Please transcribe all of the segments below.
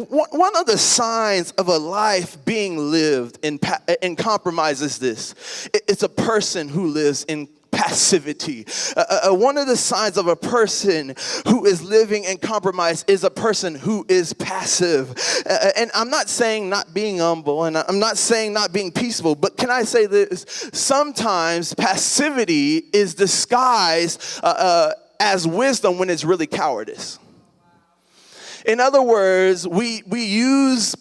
One of the signs of a life being lived in compromise is this. It's a person who lives in passivity. One of the signs of a person who is living in compromise is a person who is passive. And I'm not saying not being humble, and I'm not saying not being peaceful, but can I say this? Sometimes passivity is disguised as wisdom when it's really cowardice. In other words, we use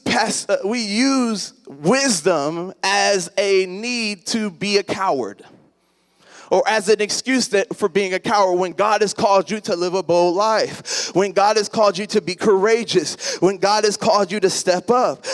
wisdom as a need to be a coward, or as an excuse for being a coward when God has called you to live a bold life, when God has called you to be courageous, when God has called you to step up.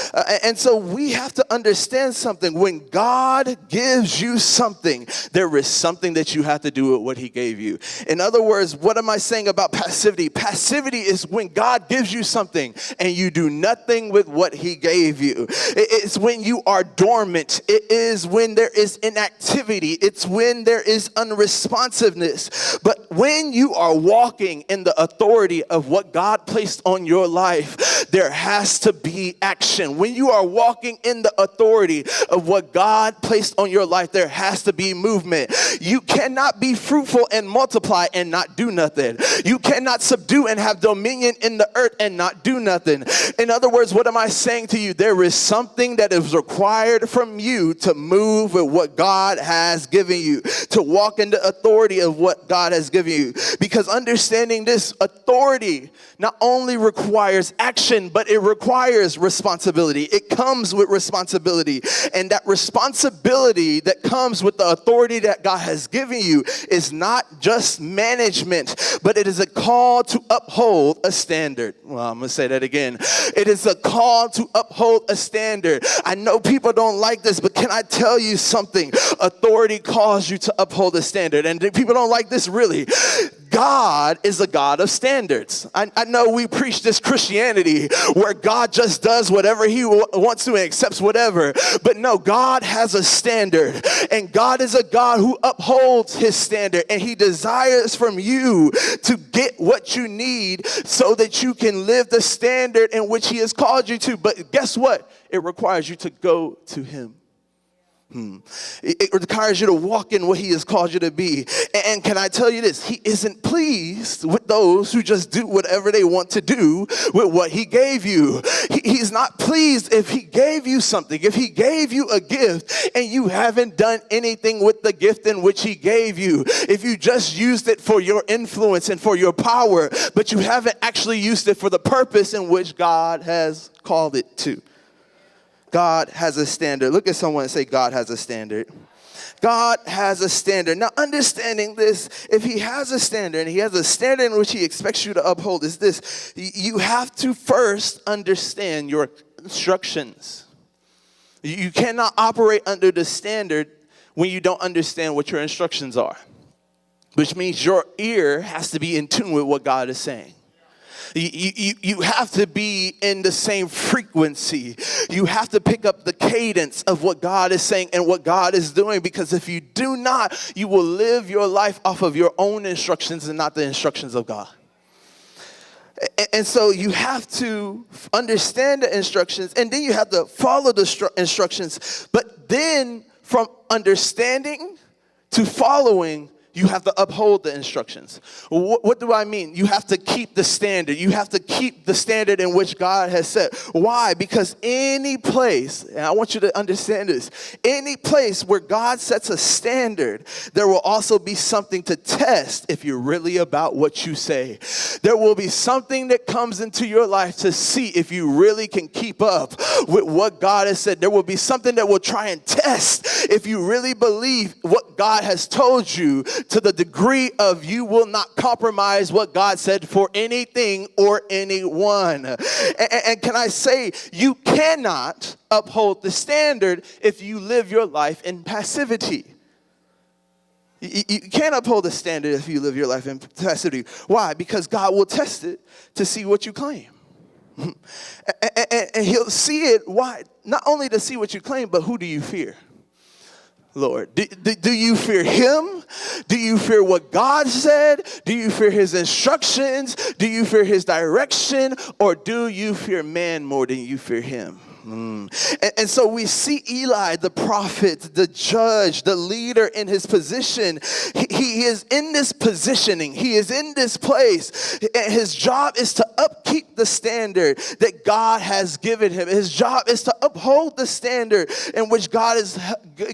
And so we have to understand something. When God gives you something, there is something that you have to do with what he gave you. In other words, what am I saying about passivity? Passivity is when God gives you something and you do nothing with what he gave you. It's when you are dormant. It is when there is inactivity. It's when there is unresponsiveness. But when you are walking in the authority of what God placed on your life, there has to be action. When you are walking in the authority of what God placed on your life, there has to be movement. You cannot be fruitful and multiply and not do nothing. You cannot subdue and have dominion in the earth and not do nothing. In other words, what am I saying to you? There is something that is required from you to move with what God has given you, to walk in the authority of what God has given you. Because understanding this, authority not only requires action, but it requires responsibility. It comes with responsibility. And that responsibility that comes with the authority that God has given you is not just management, but it is a call to uphold a standard. Well, I'm going to say that again. It is a call to uphold a standard. I know people don't like this, but can I tell you something? Authority calls you to uphold a standard. And people don't like this, really. God is a God of standards. I know we preach this Christianity where God just does whatever he wants to and accepts whatever. But no, God has a standard. And God is a God who upholds his standard. And he desires from you to get what you need so that you can live the standard in which he has called you to. But guess what? It requires you to go to him. It requires you to walk in what he has called you to be. And can I tell you this? He isn't pleased with those who just do whatever they want to do with what he gave you. He's not pleased if he gave you something, if he gave you a gift and you haven't done anything with the gift in which he gave you. If you just used it for your influence and for your power, but you haven't actually used it for the purpose in which God has called it to. God has a standard. Look at someone and say, God has a standard. God has a standard. Now, understanding this, if he has a standard, and he has a standard in which he expects you to uphold, is this. You have to first understand your instructions. You cannot operate under the standard when you don't understand what your instructions are, which means your ear has to be in tune with what God is saying. You have to be in the same frequency. You have to pick up the cadence of what God is saying and what God is doing, because if you do not, you will live your life off of your own instructions and not the instructions of God. And so you have to understand the instructions, and then you have to follow the instructions. But then from understanding to following, you have to uphold the instructions. What do I mean? You have to keep the standard. You have to keep the standard in which God has set. Why? Because any place, and I want you to understand this, any place where God sets a standard, there will also be something to test if you're really about what you say. There will be something that comes into your life to see if you really can keep up with what God has said. There will be something that will try and test if you really believe what God has told you, to the degree of you will not compromise what God said for anything or anyone. And can I say, you cannot uphold the standard if you live your life in passivity. You can't uphold the standard if you live your life in passivity. Why? Because God will test it to see what you claim. And he'll see it, why? Not only to see what you claim, but who do you fear? Lord? Do you fear him? Do you fear what God said? Do you fear his instructions? Do you fear his direction? Or do you fear man more than you fear him? And so we see Eli, the prophet, the judge, the leader in his position. He is in this positioning. He is in this place. And his job is to upkeep the standard that God has given him. His job is to uphold the standard in which God has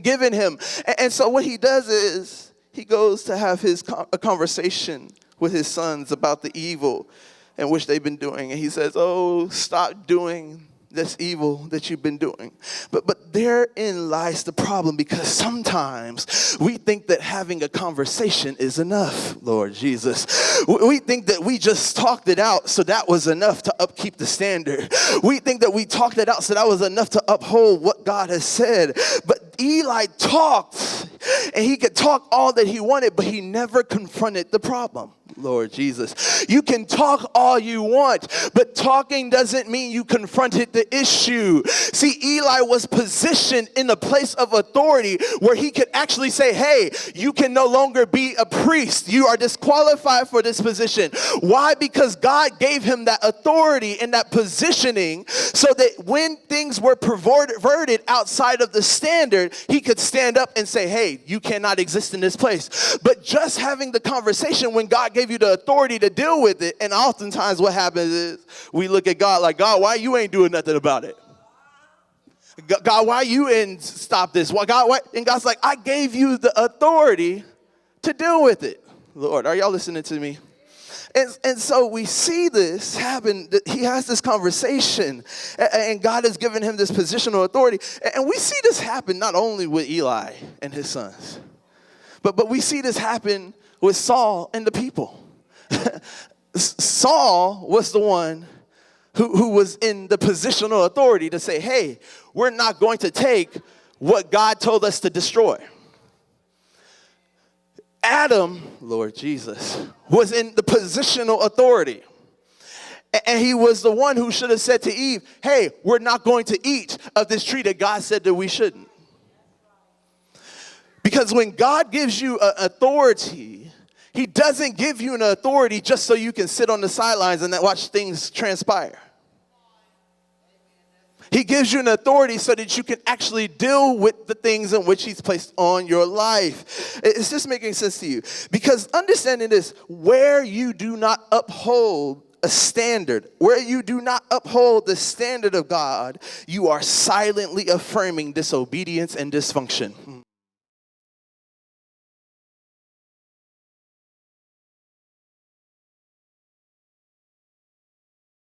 given him. And so what he does is he goes to have a conversation with his sons about the evil in which they've been doing. And he says, oh, stop doing this evil that you've been doing. But therein lies the problem, because sometimes we think that having a conversation is enough, Lord Jesus. We think that we just talked it out, so that was enough to upkeep the standard. We think that we talked it out, so that was enough to uphold what God has said. But Eli talked, and he could talk all that he wanted, but he never confronted the problem. Lord Jesus. You can talk all you want, but talking doesn't mean you confronted the issue. See, Eli was positioned in a place of authority where he could actually say, hey, you can no longer be a priest. You are disqualified for this position. Why? Because God gave him that authority and that positioning so that when things were perverted outside of the standard, he could stand up and say, hey, you cannot exist in this place. But just having the conversation when God gave you the authority to deal with it, and oftentimes what happens is we look at God like, God, why you ain't doing nothing about it? God, why you ain't stop this? Why, God, why? And God's like, I gave you the authority to deal with it. Lord, are y'all listening to me? And so we see this happen. He has this conversation, and God has given him this positional authority. And we see this happen not only with Eli and his sons, but we see this happen with Saul and the people. Saul was the one who was in the positional authority to say, hey, we're not going to take what God told us to destroy. Adam, Lord Jesus, was in the positional authority. And he was the one who should have said to Eve, hey, we're not going to eat of this tree that God said that we shouldn't. Because when God gives you authority, he doesn't give you an authority just so you can sit on the sidelines and watch things transpire. He gives you an authority so that you can actually deal with the things in which he's placed on your life. It's just making sense to you. Because understanding this, where you do not uphold a standard, where you do not uphold the standard of God, you are silently affirming disobedience and dysfunction.